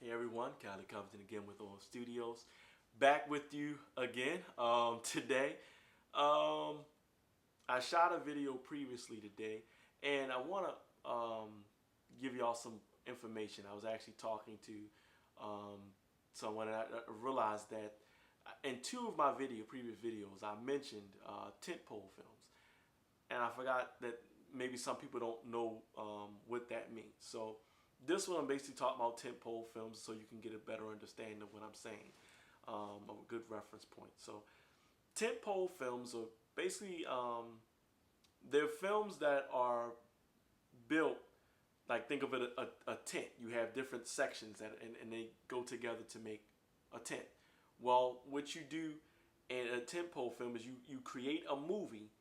Hey everyone, Kylie Covington again with Oil Studios. Back with you again today. Um, I shot a video previously today and I want to give y'all some information. I was actually talking to um, someone and I realized that in two of my previous videos, I mentioned tentpole films. And I forgot that maybe some people don't know what that means. So this one I'm basically talking about tentpole films, so you can get a better understanding of what I'm saying, a good reference point. So tentpole films are basically they're films that are built like think of it a tent. You have different sections and they go together to make a tent. Well, what you do in a tentpole film is you create a movie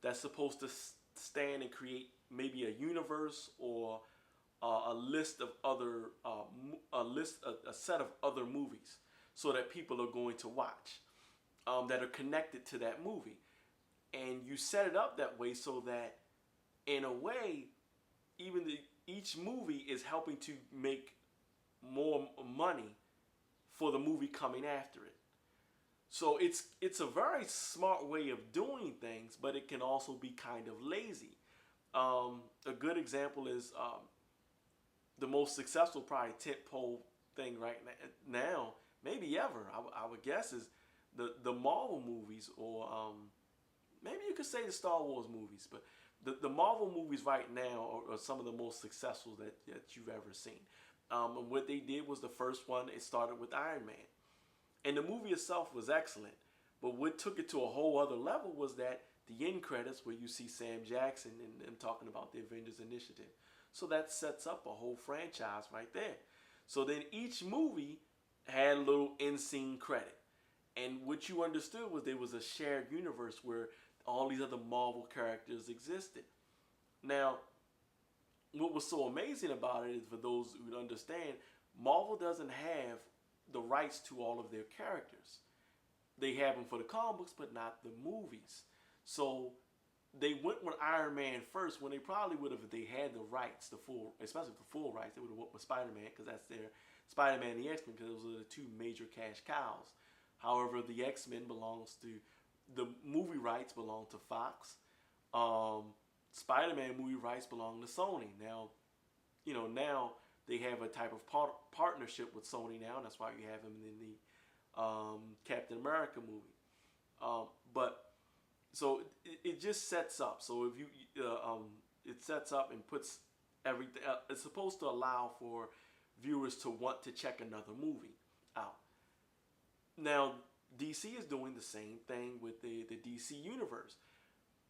that's supposed to stand and create maybe a universe or a list of other a set of other movies so that people are going to watch that are connected to that movie, and you set it up that way so that in a way each movie is helping to make more money for the movie coming after it. So it's a very smart way of doing things, but it can also be kind of lazy. A good example is the most successful probably tentpole thing right now, maybe ever. I would guess is the Marvel movies, or maybe you could say the Star Wars movies, but the Marvel movies right now are some of the most successful that you've ever seen. And what they did was the first one. It started with Iron Man, and the movie itself was excellent. But what took it to a whole other level was that the end credits where you see Sam Jackson and them talking about the Avengers Initiative. So that sets up a whole franchise right there. So then each movie had a little end scene credit. And what you understood was there was a shared universe where all these other Marvel characters existed. Now, what was so amazing about it is, for those who understand, Marvel doesn't have the rights to all of their characters. They have them for the comic books, but not the movies. So they went with Iron Man first when they probably would have, if they had the rights, the full, especially the full rights, they would have went with Spider-Man because that's their Spider-Man and the X-Men, because those are the two major cash cows. However, the X-Men belongs to, the movie rights belong to Fox. Spider-Man movie rights belong to Sony. Now, now they have a type of partnership with Sony now. And that's why you have him in the Captain America movie. But so it just sets up. So if it sets up and puts everything. It's supposed to allow for viewers to want to check another movie out. Now DC is doing the same thing with the DC universe.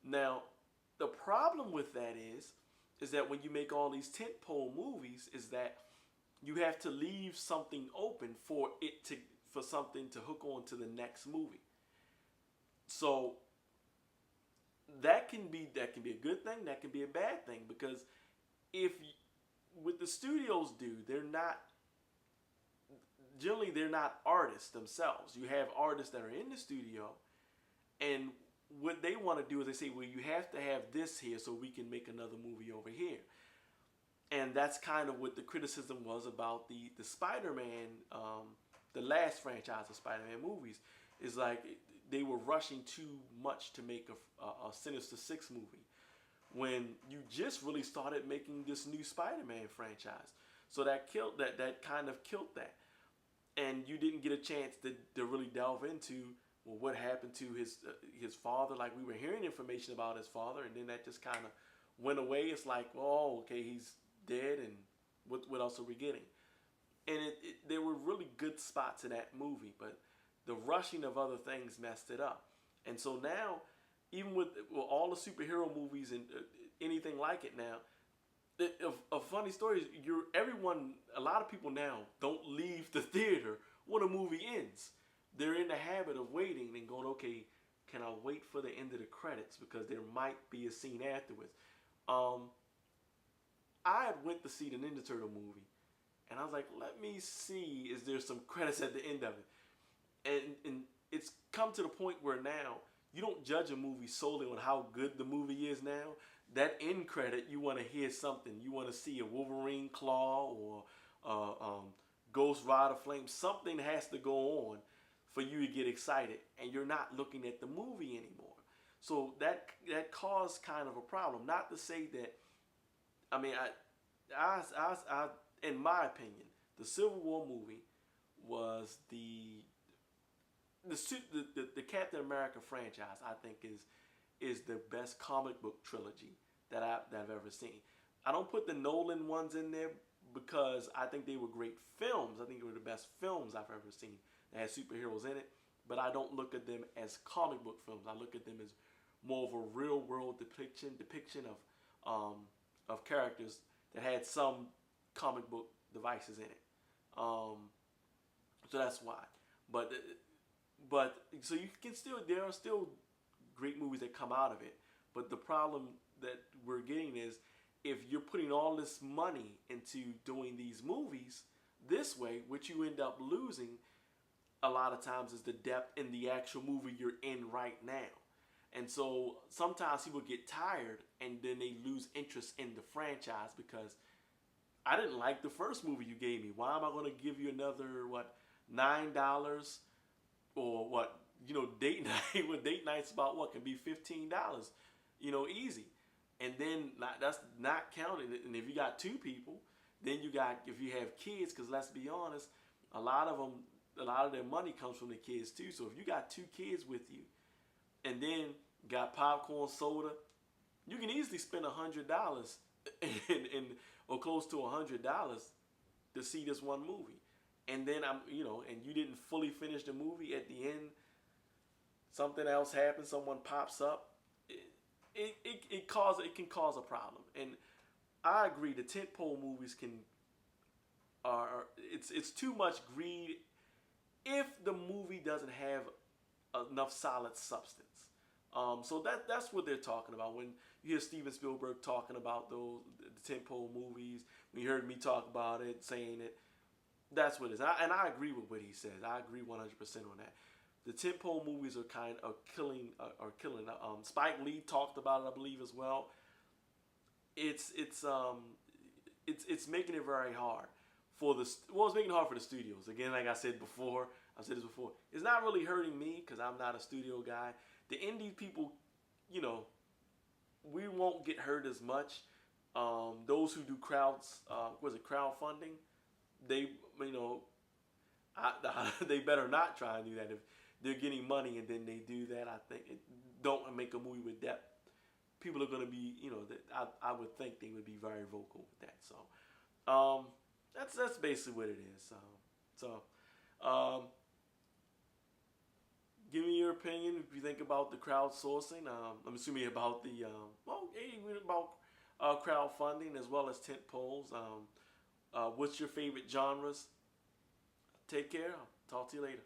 Now the problem with that is that when you make all these tentpole movies, is that you have to leave something open for it to, for something to hook on to the next movie. So that can be a good thing, that can be a bad thing, because if what the studios do, they're not artists themselves. You have artists that are in the studio, and what they want to do is they say, well, you have to have this here so we can make another movie over here. And that's kind of what the criticism was about the Spider-Man, the last franchise of Spider-Man movies. Is like they were rushing too much to make a Sinister Six movie when you just really started making this new Spider-Man franchise. So that kind of killed that, and you didn't get a chance to really delve into, well, what happened to his father. Like, we were hearing information about his father, and then that just kind of went away. It's like, oh, okay, he's dead, and what else are we getting? And there were really good spots in that movie, but the rushing of other things messed it up. And so now, even with all the superhero movies and anything like it now, a funny story is, a lot of people now don't leave the theater when a movie ends. They're in the habit of waiting and going, okay, can I wait for the end of the credits because there might be a scene afterwards. I had went to see the Ninja Turtle movie, and I was like, let me see, is there some credits at the end of it? And it's come to the point where now you don't judge a movie solely on how good the movie is now. That end credit, you want to hear something. You want to see a Wolverine claw or Ghost Rider Flame. Something has to go on for you to get excited, and you're not looking at the movie anymore. So that caused kind of a problem. Not to say that, I mean, I in my opinion, the Civil War movie was the Captain America franchise. I think is the best comic book trilogy that I've ever seen. I don't put the Nolan ones in there because I think they were great films. I think they were the best films I've ever seen that had superheroes in it. But I don't look at them as comic book films. I look at them as more of a real world depiction of characters that had some comic book devices in it. So that's why. But so you can still, there are still great movies that come out of it. But the problem that we're getting is, if you're putting all this money into doing these movies this way, what you end up losing a lot of times is the depth in the actual movie you're in right now. And so sometimes people get tired and then they lose interest in the franchise because I didn't like the first movie you gave me. Why am I going to give you another, $9 or what? Date night. Well, date night's about what? Can be $15, easy. And then that's not counting. And if you got two people, then you got, if you have kids, because let's be honest, a lot of their money comes from the kids too. So if you got two kids with you, and then got popcorn, soda, you can easily spend $100 or close to $100 to see this one movie. And then and you didn't fully finish the movie. At the end, something else happens. Someone pops up. It can cause a problem. And I agree. The tentpole movies it's too much greed if the movie doesn't have enough solid substance. So that's what they're talking about when you hear Steven Spielberg talking about the tentpole movies. When you heard me talk about it, saying it, that's what it is. And I agree with what he says. I agree 100% on that. The tentpole movies are killing. Spike Lee talked about it, I believe, as well. It's making it very hard it's making it hard for the studios. Again, like I said before, I've said this before. It's not really hurting me because I'm not a studio guy. The indie people, we won't get hurt as much. Those who do crowdfunding, they they better not try and do that. If they're getting money and then they do that, I think don't make a movie with depth. People are going to be, I would think they would be very vocal with that. So, that's basically what it is. Give me your opinion if you think about the crowdsourcing. I'm assuming about about crowdfunding as well as tentpoles. What's your favorite genres? Take care. I'll talk to you later.